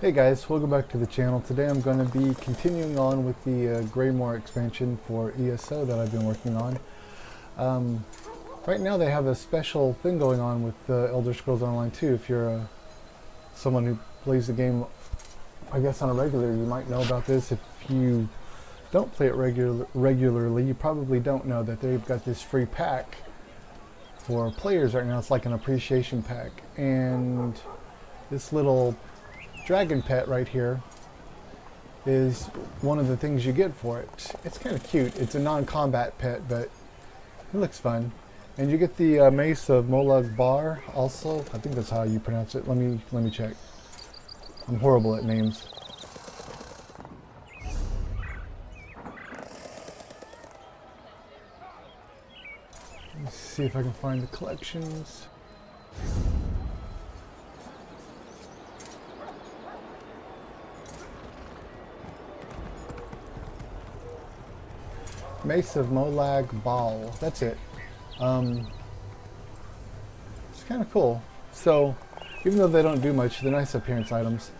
Hey guys, welcome back to the channel. Today I'm going to be continuing on with the Greymoor expansion for ESO that I've been working on. Right now they have a special thing going on with Elder Scrolls Online 2. If you're someone who plays the game, I guess on a regular, you might know about this. If you don't play it regularly, you probably don't know that they've got this free pack for players right now. It's like an appreciation pack, and this little dragon pet right here is one of the things you get for it. It's kind of cute. It's a non-combat pet, but it looks fun. And you get the Mace of Molag Bar also. I think that's how you pronounce it. Let me check. I'm horrible at names. Let's see if I can find the collections. Mace of Molag Bal. That's it. It's kind of cool. So, even though they don't do much, they're nice appearance items.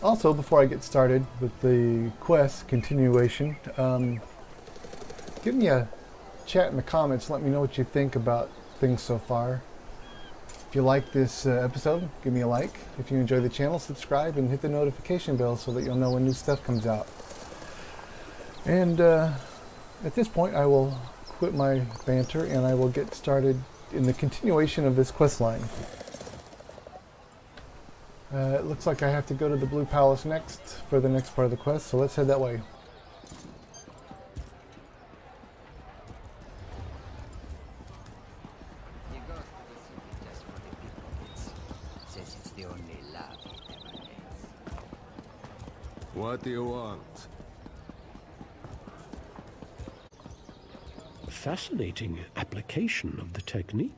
Also, before I get started with the quest continuation, give me a chat in the comments. Let me know what you think about things so far. If you like this episode, give me a like. If you enjoy the channel, subscribe and hit the notification bell so that you'll know when new stuff comes out. And at this point I will quit my banter and I will get started in the continuation of this quest line. It looks like I have to go to the Blue Palace next for the next part of the quest, so let's head that way. What do you want? Fascinating application of the technique.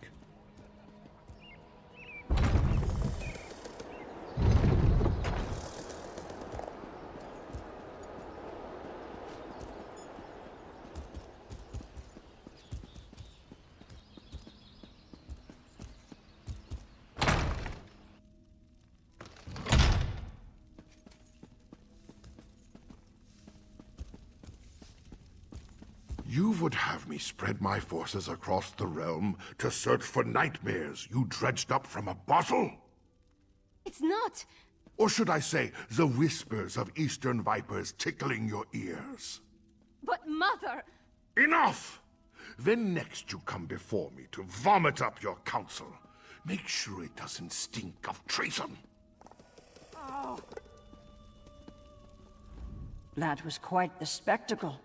You would have me spread my forces across the realm to search for nightmares you dredged up from a bottle? It's not! Or should I say, the whispers of eastern vipers tickling your ears? But Mother! Enough! Then next you come before me to vomit up your counsel. Make sure it doesn't stink of treason. Oh. That was quite the spectacle.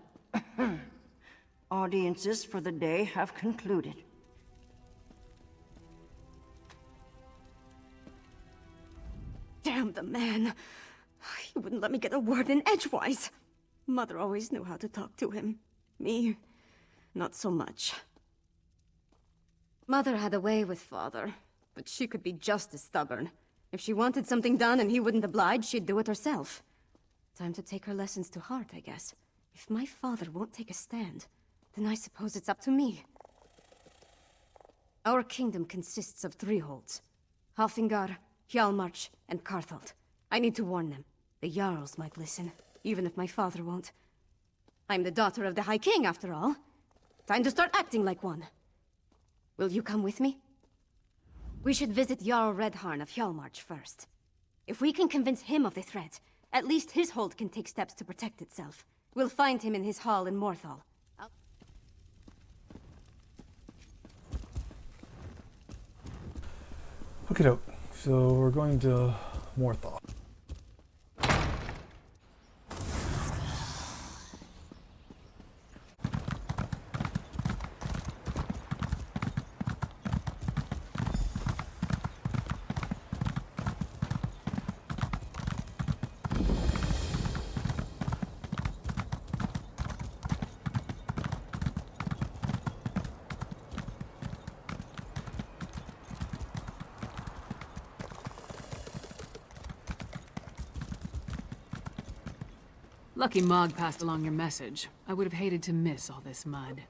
Audiences for the day have concluded. Damn the man. He wouldn't let me get a word in edgewise. Mother always knew how to talk to him. Me, not so much. Mother had a way with Father, but she could be just as stubborn. If she wanted something done and he wouldn't oblige, she'd do it herself. Time to take her lessons to heart, I guess. If my father won't take a stand, then I suppose it's up to me. Our kingdom consists of 3 holds. Halfingar, Hjalmarch, and Karthald. I need to warn them. The Jarls might listen, even if my father won't. I'm the daughter of the High King, after all. Time to start acting like one. Will you come with me? We should visit Jarl Redharn of Hjalmarch first. If we can convince him of the threat, at least his hold can take steps to protect itself. We'll find him in his hall in Morthal. Okay, doke. So we're going to Morthal. Lucky Mog passed along your message. I would have hated to miss all this mud.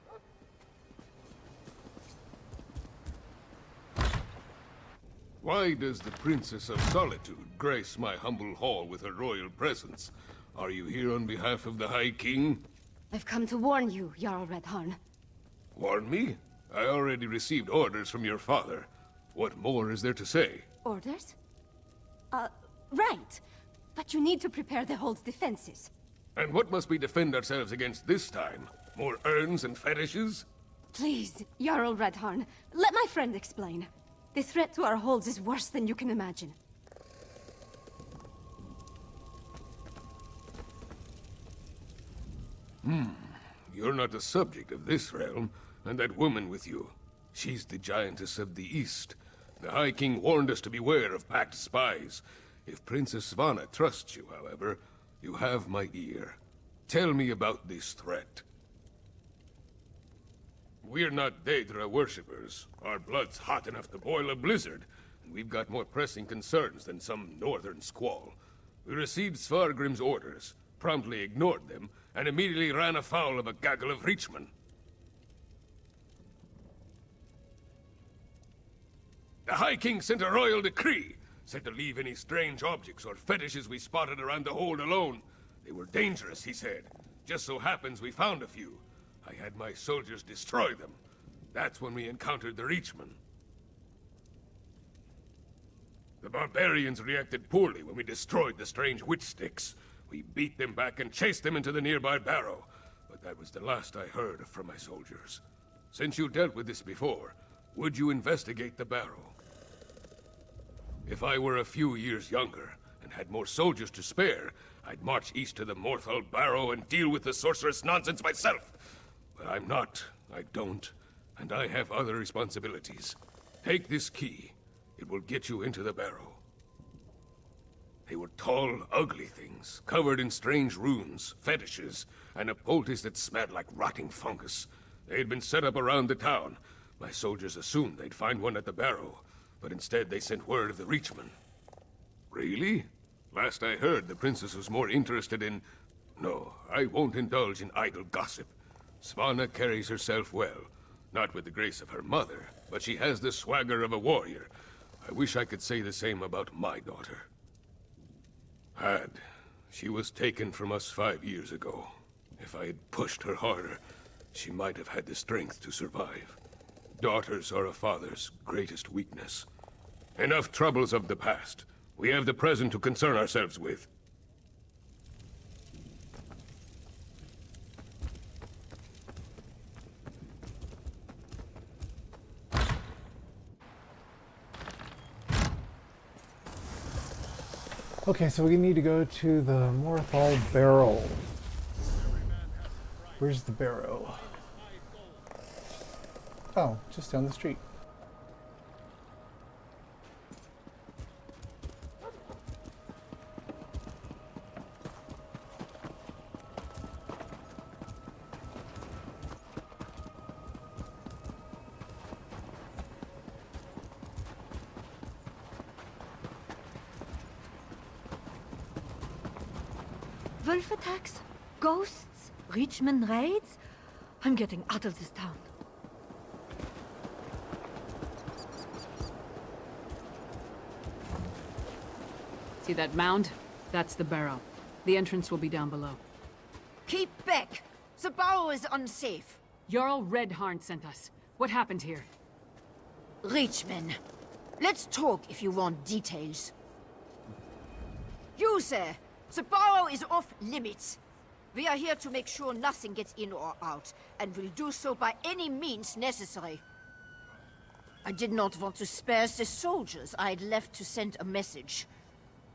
Why does the Princess of Solitude grace my humble hall with her royal presence? Are you here on behalf of the High King? I've come to warn you, Jarl Redharn. Warn me? I already received orders from your father. What more is there to say? Orders? Right. But you need to prepare the hold's defenses. And what must we defend ourselves against this time? More urns and fetishes? Please, Jarl Redharn, let my friend explain. The threat to our holds is worse than you can imagine. You're not the subject of this realm, and that woman with you. She's the giantess of the East. The High King warned us to beware of packed spies. If Princess Svanna trusts you, however, you have my ear. Tell me about this threat. We're not Daedra worshippers. Our blood's hot enough to boil a blizzard, and we've got more pressing concerns than some northern squall. We received Svargrim's orders, promptly ignored them, and immediately ran afoul of a gaggle of Reachmen. The High King sent a royal decree, said to leave any strange objects or fetishes we spotted around the hold alone. They were dangerous, he said. Just so happens we found a few. I had my soldiers destroy them. That's when we encountered the Reachmen. The barbarians reacted poorly when we destroyed the strange witch sticks. We beat them back and chased them into the nearby barrow. But that was the last I heard from my soldiers. Since you dealt with this before, would you investigate the barrow? If I were a few years younger, and had more soldiers to spare, I'd march east to the Morthal Barrow and deal with the sorceress nonsense myself. But I'm not, I don't, and I have other responsibilities. Take this key. It will get you into the barrow. They were tall, ugly things, covered in strange runes, fetishes, and a poultice that smelled like rotting fungus. They had been set up around the town. My soldiers assumed they'd find one at the barrow, but instead they sent word of the Reachmen. Really? Last I heard, the princess was more interested in... No, I won't indulge in idle gossip. Svanna carries herself well. Not with the grace of her mother, but she has the swagger of a warrior. I wish I could say the same about my daughter. She was taken from us 5 years ago. If I had pushed her harder, she might have had the strength to survive. Daughters are a father's greatest weakness. Enough troubles of the past. We have the present to concern ourselves with. Okay, so we need to go to the Morthal Barrow. Where's the barrow? Oh, just down the street. Wolf attacks? Ghosts? Reachmen raids? I'm getting out of this town. See that mound? That's the barrow. The entrance will be down below. Keep back! The barrow is unsafe. Jarl Redharn sent us. What happened here? Reachmen. Let's talk if you want details. You, sir! The barrow is off limits. We are here to make sure nothing gets in or out, and will do so by any means necessary. I did not want to spare the soldiers I had left to send a message.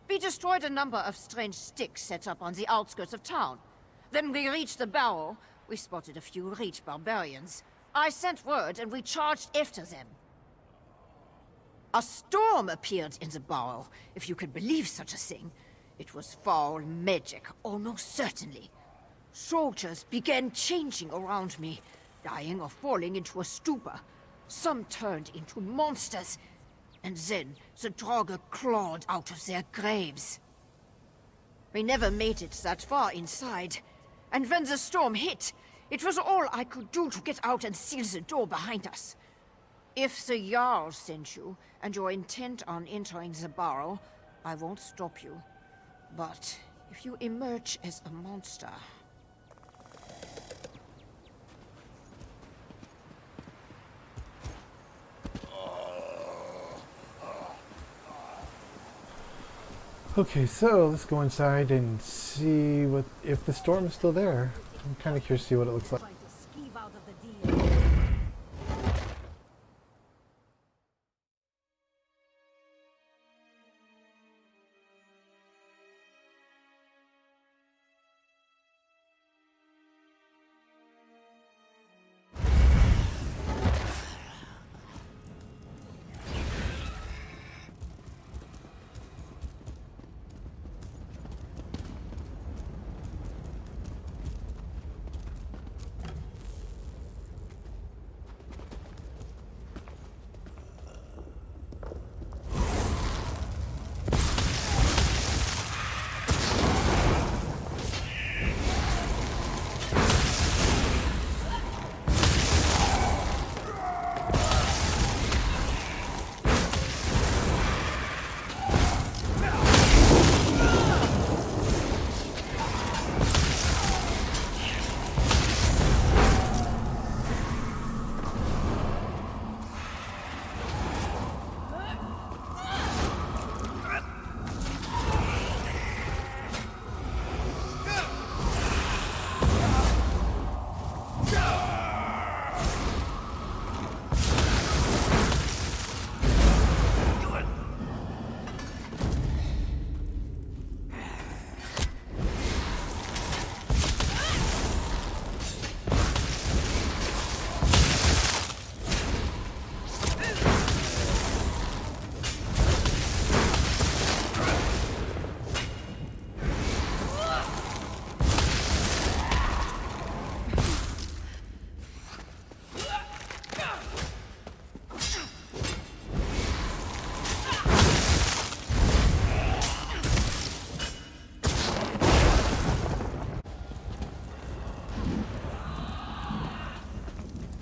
We destroyed a number of strange sticks set up on the outskirts of town. Then we reached the barrow. We spotted a few Reach barbarians. I sent word and we charged after them. A storm appeared in the barrow, if you can believe such a thing. It was foul magic, almost certainly. Soldiers began changing around me, dying or falling into a stupor. Some turned into monsters, and then the Draugr clawed out of their graves. We never made it that far inside, and when the storm hit, it was all I could do to get out and seal the door behind us. If the Jarl sent you, and you're intent on entering the barrow, I won't stop you. But if you emerge as a monster... Okay, so let's go inside and see what if the storm is still there. I'm kind of curious to see what it looks like.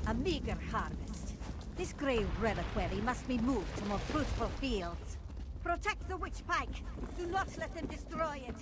A meager harvest. This grey reliquary must be moved to more fruitful fields. Protect the witch pike. Do not let them destroy it.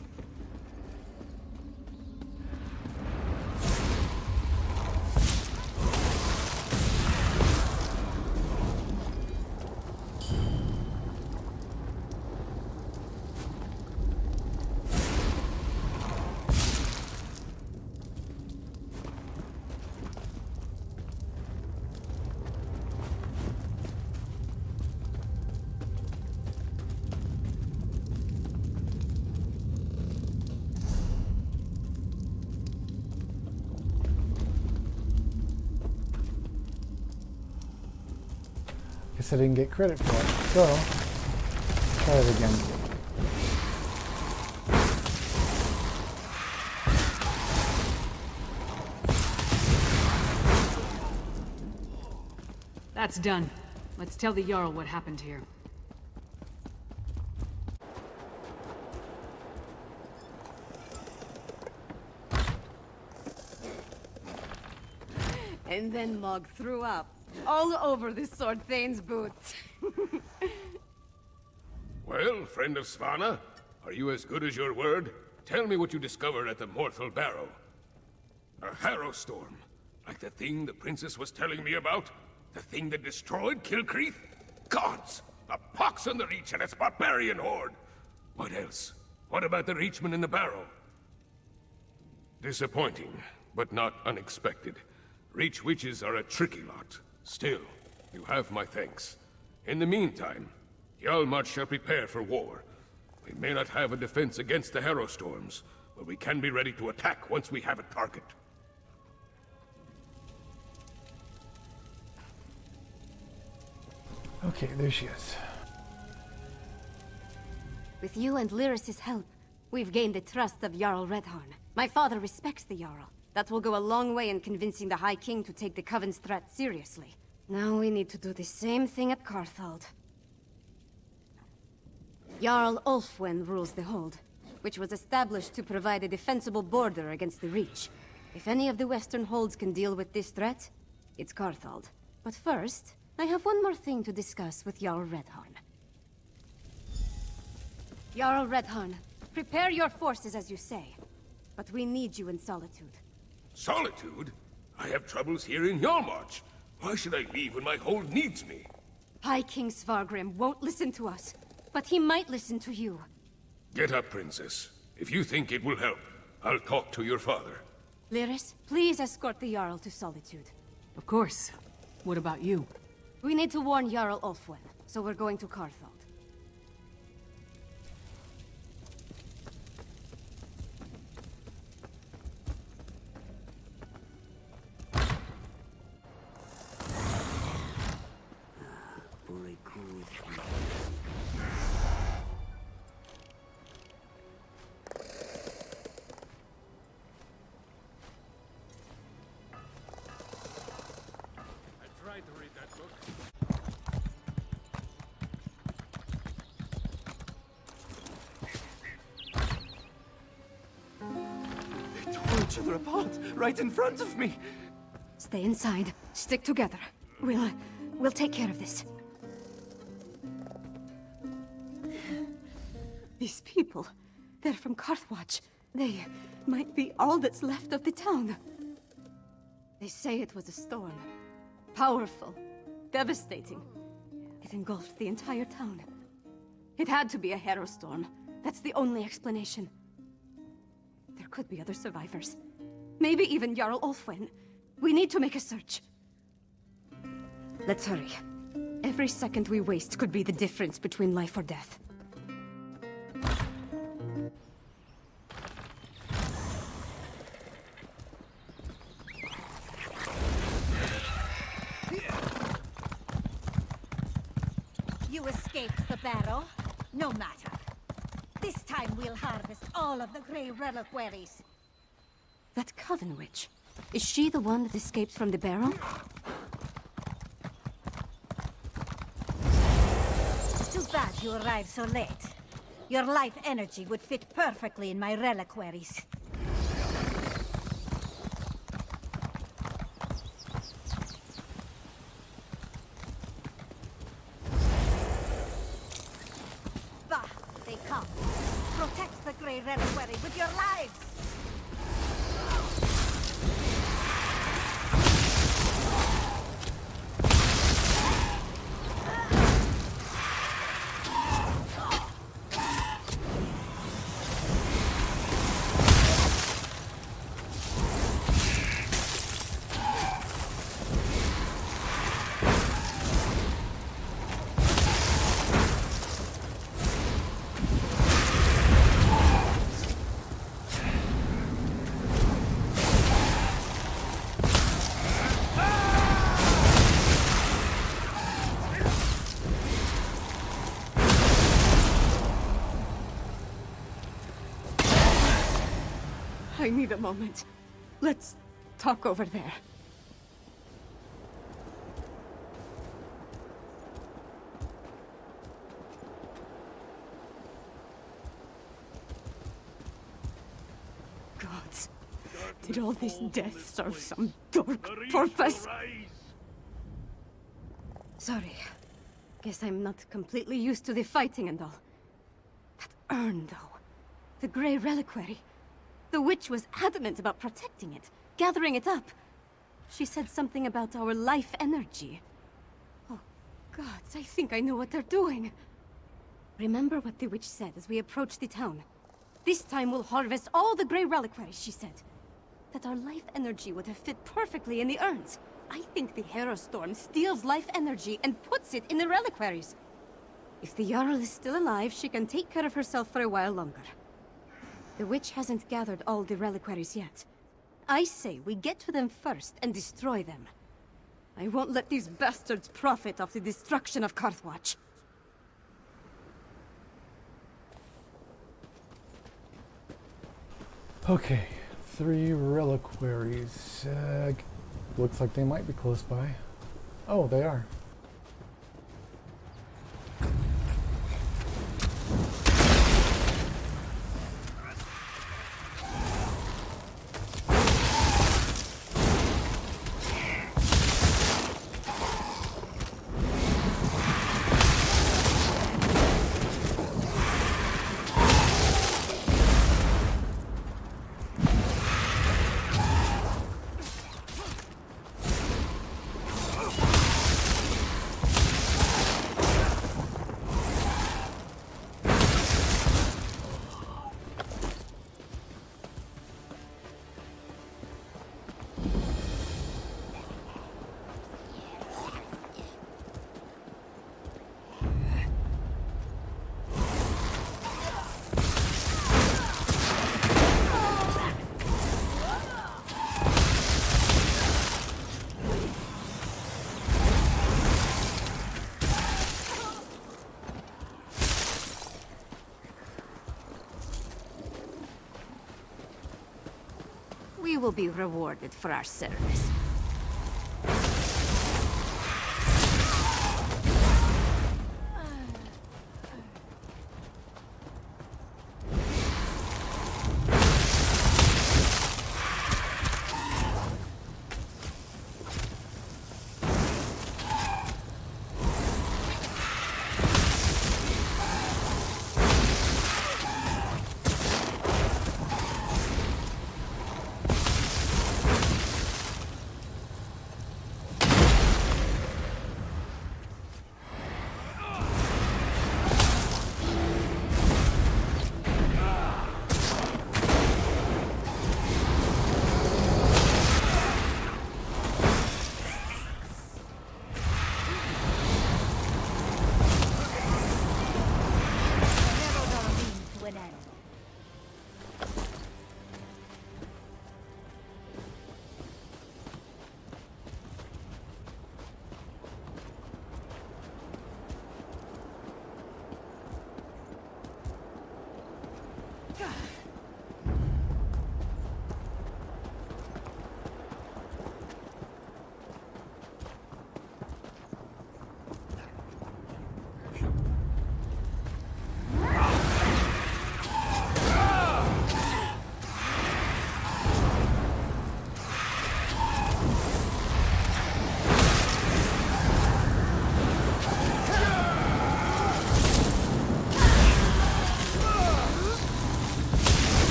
Guess I didn't get credit for it. So, try it again. That's done. Let's tell the Jarl what happened here. And then Mog threw up all over the Sword Thane's boots. Well, friend of Svanna, are you as good as your word? Tell me what you discovered at the Mortal Barrow. A harrow storm, like the thing the princess was telling me about? The thing that destroyed Kilcreath? Gods! A pox on the Reach and its barbarian horde! What else? What about the Reachman in the barrow? Disappointing, but not unexpected. Reach witches are a tricky lot. Still, you have my thanks. In the meantime, Hjalmar shall prepare for war. We may not have a defense against the harrow storms, but we can be ready to attack once we have a target. Okay, there she is. With you and Lyris's help, we've gained the trust of Jarl Redhorn. My father respects the Jarl. That will go a long way in convincing the High King to take the Coven's threat seriously. Now we need to do the same thing at Carthald. Jarl Ulfwen rules the Hold, which was established to provide a defensible border against the Reach. If any of the Western Holds can deal with this threat, it's Carthald. But first, I have one more thing to discuss with Jarl Redhorn. Jarl Redhorn, prepare your forces as you say. But we need you in Solitude. Solitude? I have troubles here in Hjalmarch. Why should I leave when my hold needs me? High King Svargrim won't listen to us, but he might listen to you. Get up, Princess. If you think it will help, I'll talk to your father. Lyris, please escort the Jarl to Solitude. Of course. What about you? We need to warn Jarl Ulfwen, so we're going to Carthald. I tried to read that book. They tore each other apart, right in front of me. Stay inside. Stick together. We'll take care of this. These people, they're from Carthwatch. They might be all that's left of the town. They say it was a storm. Powerful. Devastating. It engulfed the entire town. It had to be a hero storm. That's the only explanation. There could be other survivors. Maybe even Jarl Ulfwen. We need to make a search. Let's hurry. Every second we waste could be the difference between life or death. You escaped the barrow? No matter. This time we'll harvest all of the Grey reliquaries. That Coven Witch. Is she the one that escaped from the barrow? Too bad you arrived so late. Your life energy would fit perfectly in my reliquaries. Bah, they come. Protect the Grey reliquary with your lives! I need a moment. Let's talk over there. Gods, did all this death serve some dark purpose? Sorry. Guess I'm not completely used to the fighting and all. That urn, though. The Grey Reliquary. The witch was adamant about protecting it, gathering it up. She said something about our life energy. Oh, gods, I think I know what they're doing. Remember what the witch said as we approached the town. This time we'll harvest all the Grey Reliquaries, she said. That our life energy would have fit perfectly in the urns. I think the Hero Storm steals life energy and puts it in the reliquaries. If the Jarl is still alive, she can take care of herself for a while longer. The witch hasn't gathered all the reliquaries yet. I say we get to them first and destroy them. I won't let these bastards profit off the destruction of Carthwatch. Okay, 3 reliquaries. Looks like they might be close by. Oh, they are. will be rewarded for our service.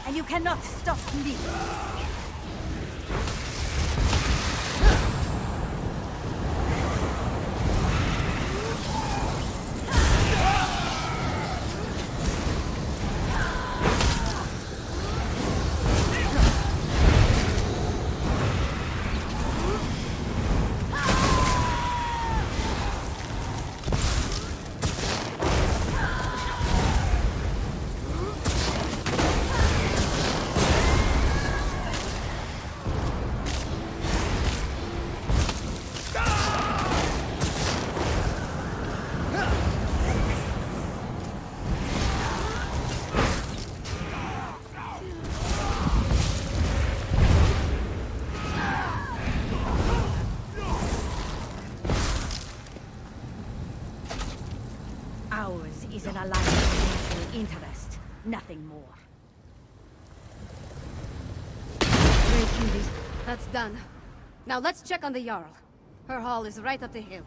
And you cannot stop me. Ours is an alliance of mutual interest, nothing more. Great, cuties. That's done. Now let's check on the Jarl. Her hall is right up the hill.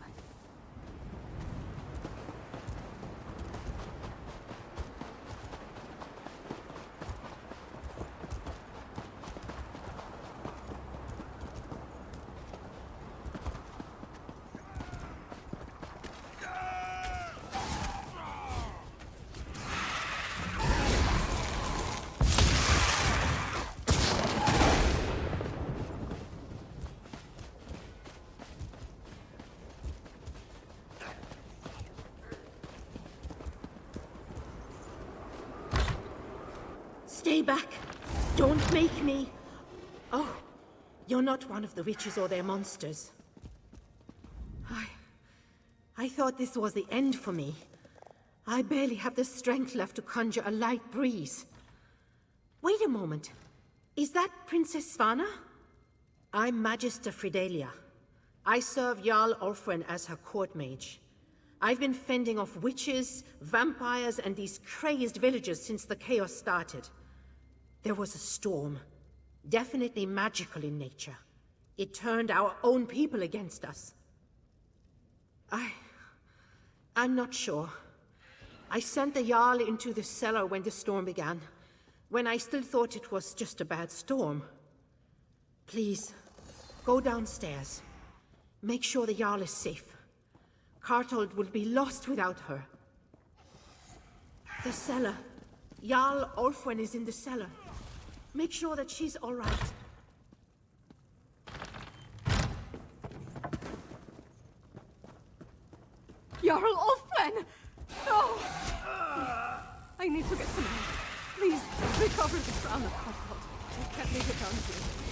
Stay back! Don't make me... Oh, you're not one of the witches or their monsters. I thought this was the end for me. I barely have the strength left to conjure a light breeze. Wait a moment. Is that Princess Svanna? I'm Magister Fidelia. I serve Jarl Ulfren as her court mage. I've been fending off witches, vampires, and these crazed villagers since the chaos started. There was a storm, definitely magical in nature. It turned our own people against us. I'm not sure. I sent the Jarl into the cellar when the storm began, when I still thought it was just a bad storm. Please, go downstairs. Make sure the Jarl is safe. Cartold will be lost without her. The cellar. Jarl Ulfwen is in the cellar. Make sure that she's all right. Jarl Ulfwen! No! I need to get some help. Please, recover the crown of Carthage. I can't leave it down here.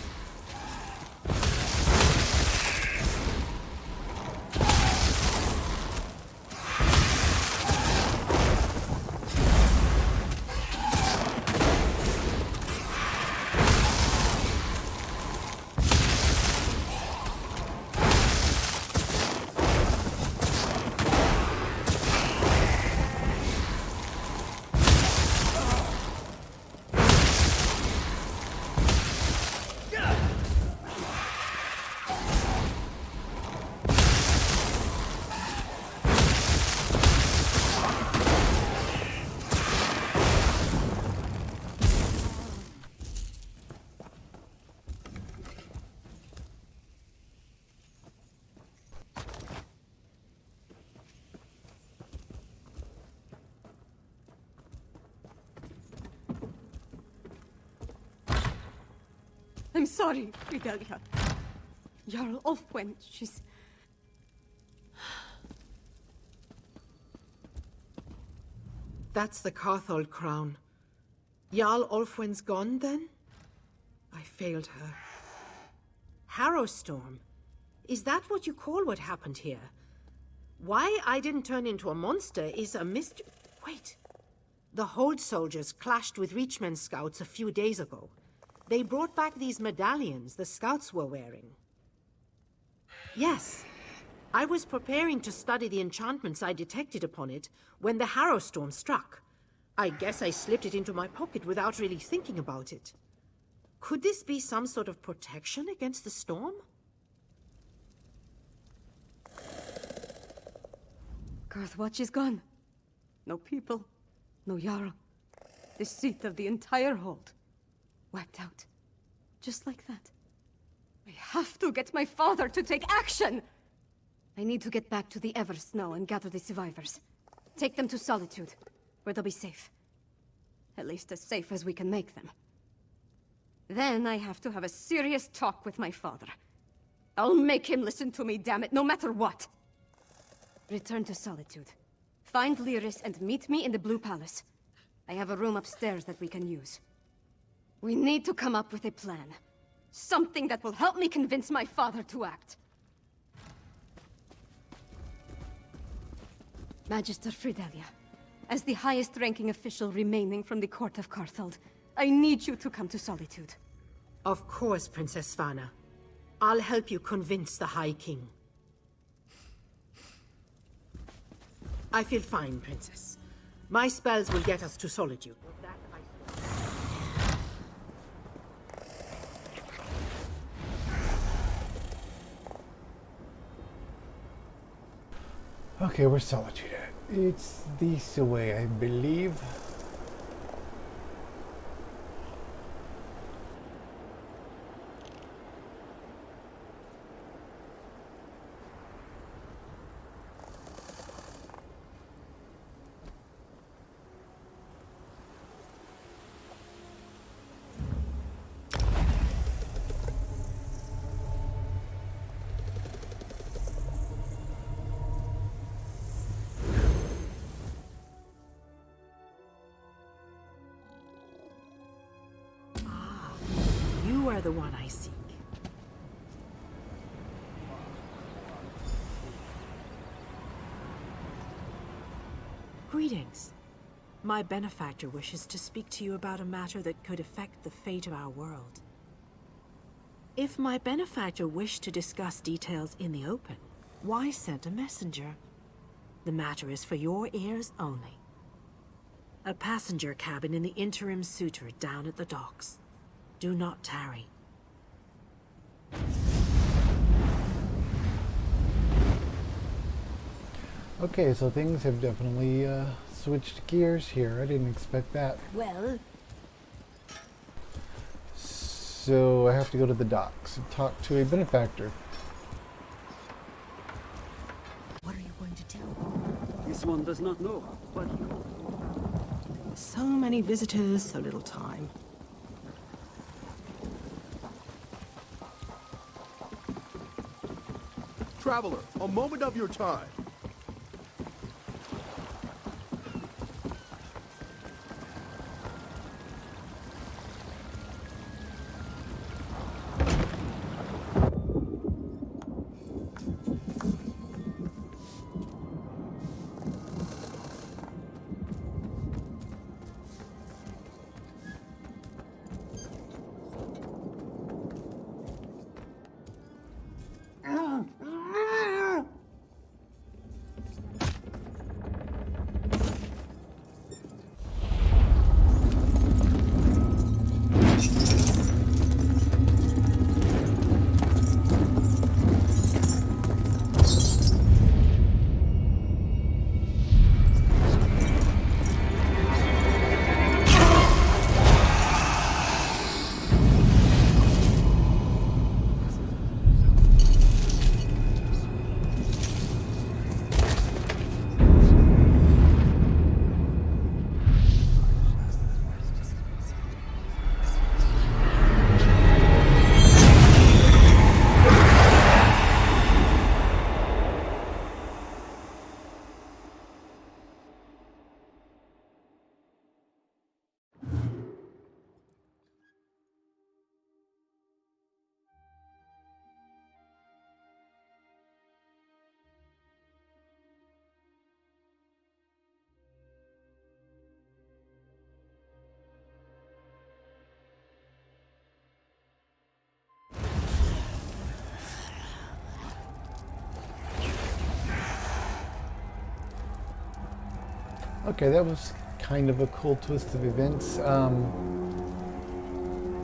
I'm sorry, Fidelia. Jarl Ulfwen, she's... That's the Carthold crown. Jarl Ulfwen's gone, then? I failed her. Harrowstorm? Is that what you call what happened here? Why I didn't turn into a monster is a mystery. Wait. The Hold soldiers clashed with Reachmen's scouts a few days ago. They brought back these medallions the scouts were wearing. Yes. I was preparing to study the enchantments I detected upon it when the Harrowstorm struck. I guess I slipped it into my pocket without really thinking about it. Could this be some sort of protection against the storm? Garthwatch is gone. No people, no Jarl. The seat of the entire hold. Wiped out. Just like that. I have to get my father to take action! I need to get back to the Eversnow and gather the survivors. Take them to Solitude, where they'll be safe. At least as safe as we can make them. Then I have to have a serious talk with my father. I'll make him listen to me, damn it, no matter what! Return to Solitude. Find Lyris and meet me in the Blue Palace. I have a room upstairs that we can use. We need to come up with a plan. Something that will help me convince my father to act. Magister Fidelia, as the highest-ranking official remaining from the court of Cartheld, I need you to come to Solitude. Of course, Princess Svana. I'll help you convince the High King. I feel fine, Princess. My spells will get us to Solitude. Okay, where's Solitude at? It's this way, I believe. You are the one I seek. Greetings. My benefactor wishes to speak to you about a matter that could affect the fate of our world. If my benefactor wished to discuss details in the open, why send a messenger? The matter is for your ears only. A passenger cabin in the interim suitor down at the docks. Do not tarry. Okay, so things have definitely switched gears here. I didn't expect that. Well, So I have to go to the docks and talk to a benefactor. what are you going to tell? This one does not know, but So many visitors, so little time. Traveler, a moment of your time. Okay, that was kind of a cool twist of events.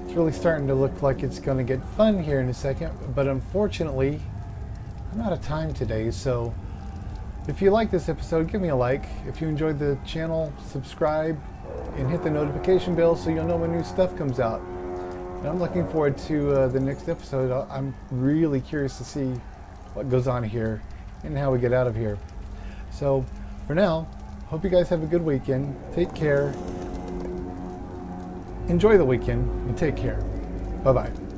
It's really starting to look like it's going to get fun here in a second, but unfortunately, I'm out of time today, so if you like this episode, give me a like. If you enjoyed the channel, subscribe and hit the notification bell so you'll know when new stuff comes out. And I'm looking forward to the next episode. I'm really curious to see what goes on here and how we get out of here. So, for now, hope you guys have a good weekend. Take care. Enjoy the weekend and take care. Bye-bye.